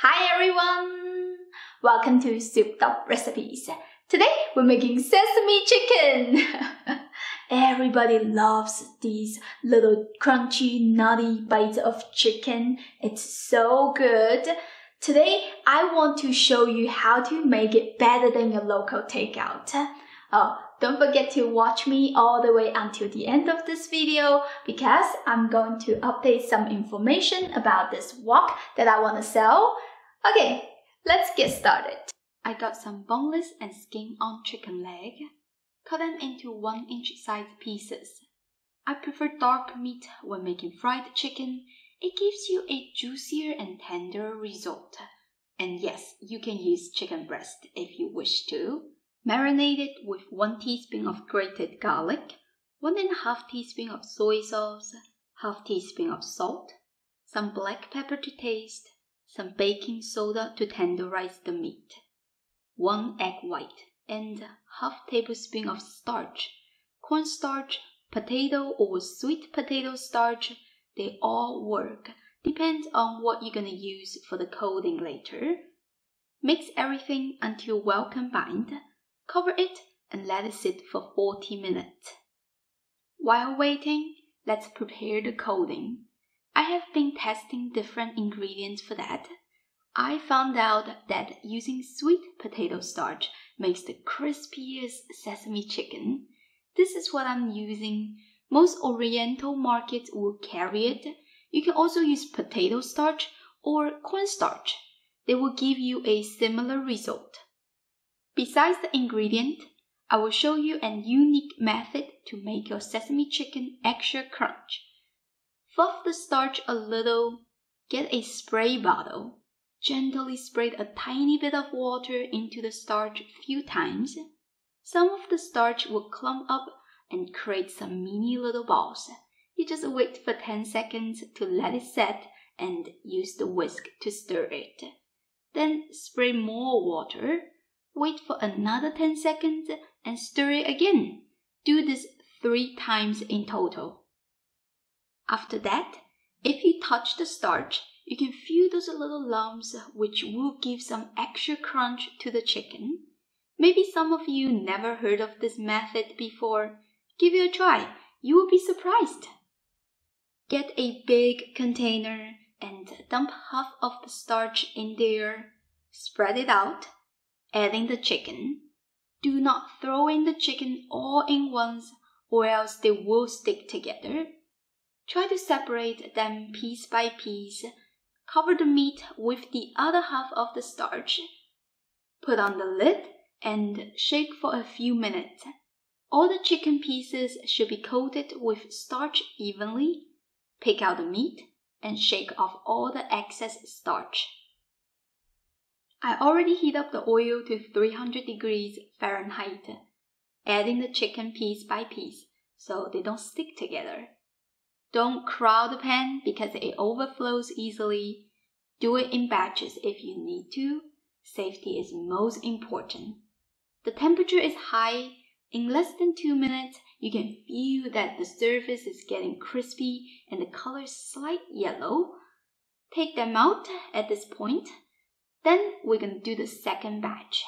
Hi everyone! Welcome to Souped Up Recipes. Today we're making sesame chicken. Everybody loves these little crunchy, nutty bites of chicken. It's so good. Today I want to show you how to make it better than your local takeout. Oh, don't forget to watch me all the way until the end of this video because I'm going to update some information about this wok that I want to sell. Okay, let's get started. I got some boneless and skin-on chicken leg. Cut them into 1-inch size pieces. I prefer dark meat when making fried chicken. It gives you a juicier and tender result. And yes, you can use chicken breast if you wish to. Marinate it with 1 teaspoon of grated garlic, 1.5 teaspoon of soy sauce, 1/2 teaspoon of salt, some black pepper to taste, some baking soda to tenderize the meat, 1 egg white, and 1/2 tablespoon of starch, cornstarch, potato or sweet potato starch. They all work. Depends on what you're gonna use for the coating later. Mix everything until well combined. Cover it and let it sit for 40 minutes. While waiting, let's prepare the coating. I have been testing different ingredients for that. I found out that using sweet potato starch makes the crispiest sesame chicken. This is what I'm using. Most Oriental markets will carry it. You can also use potato starch or cornstarch. They will give you a similar result. Besides the ingredient, I will show you a unique method to make your sesame chicken extra crunch. Fluff the starch a little, get a spray bottle, gently spray a tiny bit of water into the starch a few times. Some of the starch will clump up and create some mini little balls. You just wait for 10 seconds to let it set and use the whisk to stir it. Then spray more water. Wait for another 10 seconds and stir it again. Do this 3 times in total. After that, if you touch the starch, you can feel those little lumps which will give some extra crunch to the chicken. Maybe some of you never heard of this method before. Give it a try. You will be surprised. Get a big container and dump half of the starch in there. Spread it out. Adding the chicken. Do not throw in the chicken all in once or else they will stick together. Try to separate them piece by piece. Cover the meat with the other half of the starch. Put on the lid and shake for a few minutes. All the chicken pieces should be coated with starch evenly. Pick out the meat and shake off all the excess starch. I already heat up the oil to 300 degrees Fahrenheit, adding the chicken piece by piece so they don't stick together. Don't crowd the pan because it overflows easily. Do it in batches if you need to. Safety is most important. The temperature is high. In less than 2 minutes, you can feel that the surface is getting crispy and the color is slight yellow. Take them out at this point. Then we're going to do the second batch.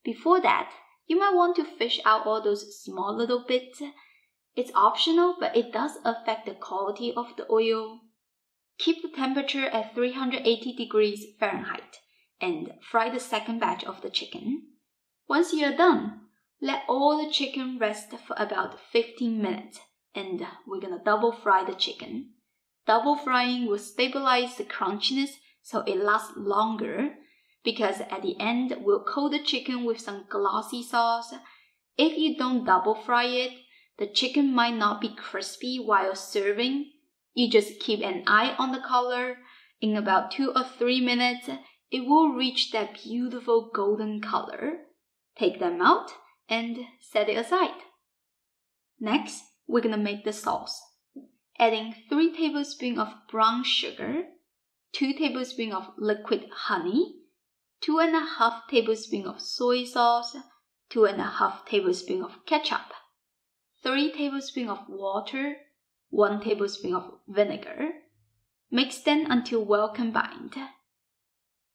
Before that, you might want to fish out all those small little bits. It's optional, but it does affect the quality of the oil. Keep the temperature at 380 degrees Fahrenheit and fry the second batch of the chicken. Once you're done, let all the chicken rest for about 15 minutes and we're going to double fry the chicken. Double frying will stabilize the crunchiness so it lasts longer. Because at the end, we'll coat the chicken with some glossy sauce. If you don't double fry it, the chicken might not be crispy while serving. You just keep an eye on the color. In about 2 or 3 minutes, it will reach that beautiful golden color. Take them out and set it aside. Next, we're gonna make the sauce. Adding 3 tablespoons of brown sugar, 2 tablespoons of liquid honey, 2.5 tablespoons of soy sauce, 2.5 tablespoons of ketchup, 3 tablespoons of water, 1 tablespoon of vinegar. Mix them until well combined.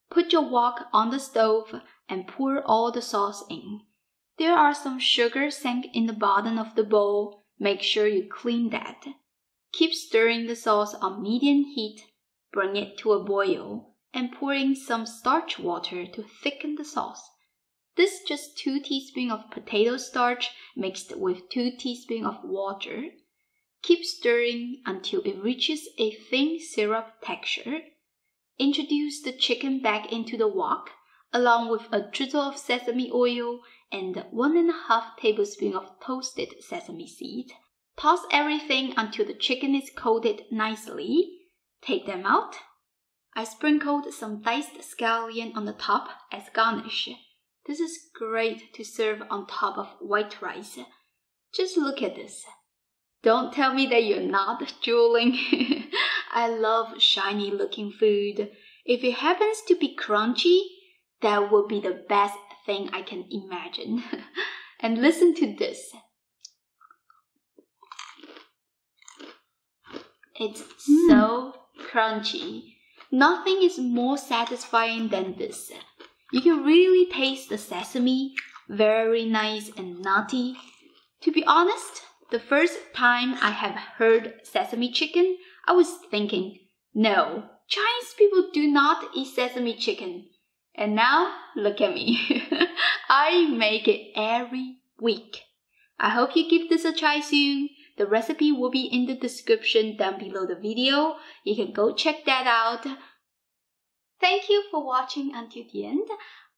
Put your wok on the stove and pour all the sauce in. There are some sugar sank in the bottom of the bowl. Make sure you clean that. Keep stirring the sauce on medium heat. Bring it to a boil and pour in some starch water to thicken the sauce. This is just 2 teaspoons of potato starch mixed with 2 teaspoons of water. Keep stirring until it reaches a thin syrup texture. Introduce the chicken back into the wok, along with a drizzle of sesame oil and 1½ tablespoons of toasted sesame seed. Toss everything until the chicken is coated nicely. Take them out. I sprinkled some diced scallion on the top as garnish. This is great to serve on top of white rice. Just look at this. Don't tell me that you're not drooling. I love shiny looking food. If it happens to be crunchy, that would be the best thing I can imagine. And listen to this. It's so crunchy. Nothing is more satisfying than this. You can really taste the sesame, very nice and nutty. To be honest, the first time I have heard sesame chicken, I was thinking, no, Chinese people do not eat sesame chicken. And now, look at me. I make it every week. I hope you give this a try soon. The recipe will be in the description down below the video. You can go check that out. Thank you for watching until the end.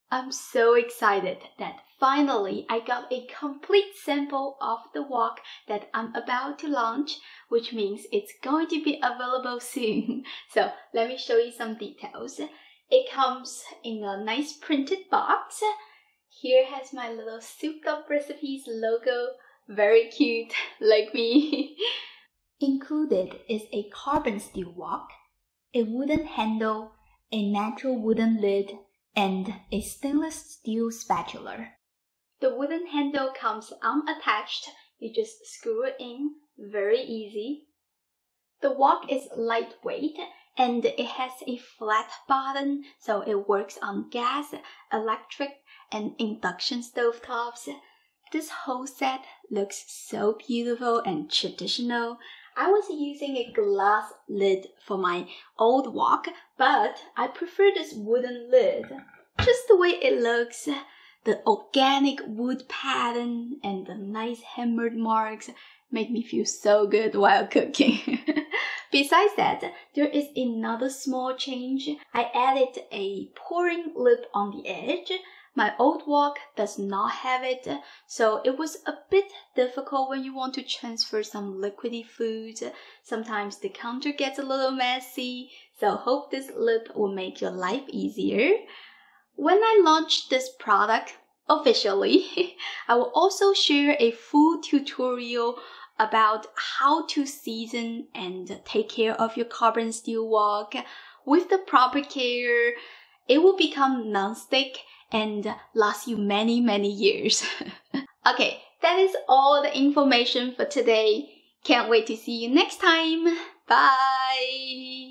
I'm so excited that finally I got a complete sample of the wok that I'm about to launch, which means it's going to be available soon. So let me show you some details. It comes in a nice printed box. Here has my little Souped Up Recipes logo. Very cute, like me. Included is a carbon steel wok, a wooden handle, a natural wooden lid, and a stainless steel spatula. The wooden handle comes unattached. You just screw it in, very easy. The wok is lightweight and it has a flat bottom, so it works on gas, electric, and induction stovetops. This whole set looks so beautiful and traditional. I was using a glass lid for my old wok, but I prefer this wooden lid. Just the way it looks, the organic wood pattern and the nice hammered marks make me feel so good while cooking. Besides that, there is another small change. I added a pouring lip on the edge. My old wok does not have it, so it was a bit difficult when you want to transfer some liquidy foods. Sometimes the counter gets a little messy, so hope this lip will make your life easier. When I launch this product officially, I will also share a full tutorial about how to season and take care of your carbon steel wok. With the proper care, it will become non-stick and last you many, many years. Okay, that is all the information for today. Can't wait to see you next time. Bye!